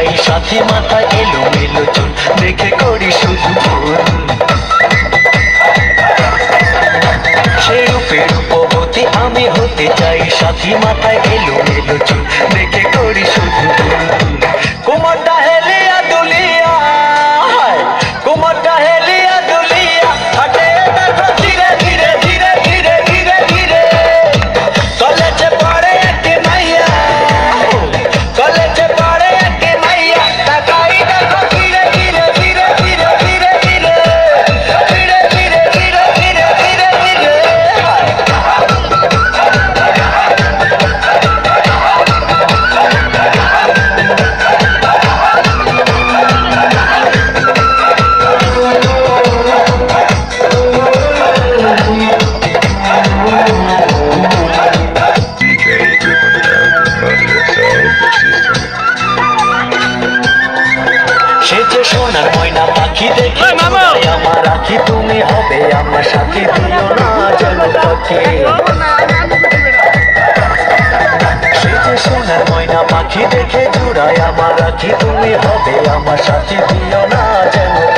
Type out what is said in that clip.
চাই সাথে মাথায় এলো মেলো চুল দেখে করি শুধু ভুল সে রূপে রূপবতী আমি হতে চাই সাথী মাথায় এলো মেলো চুল দেখে করি শুধু ভুল কোমরটা হেলিয়া দুলিয়া কোমরটা হেলিয়া দুলিয়া হাটে দেখো ধীরে ধীরে ধীরে ধীরে ধীরে ধীরে কলেজে পড়ে এক মাইয়া কলেজে পড়ে এক মাইয়া তাকাই দেখো ধীরে ধীরে ধীরে ধীরে ধীরে ধীরে ধীরে ধীরে ধীরে ধীরে ধীরে ধীরে সে যে সোনার ময়না পাখি দেখে আমার রাখি তুমি হবে আমার সাথে দিও না যেন পাখি সে যে সোনার ময়না পাখি দেখে জুড়ায় আমার রাখি তুমি হবে আমার সাথে দিও না যেন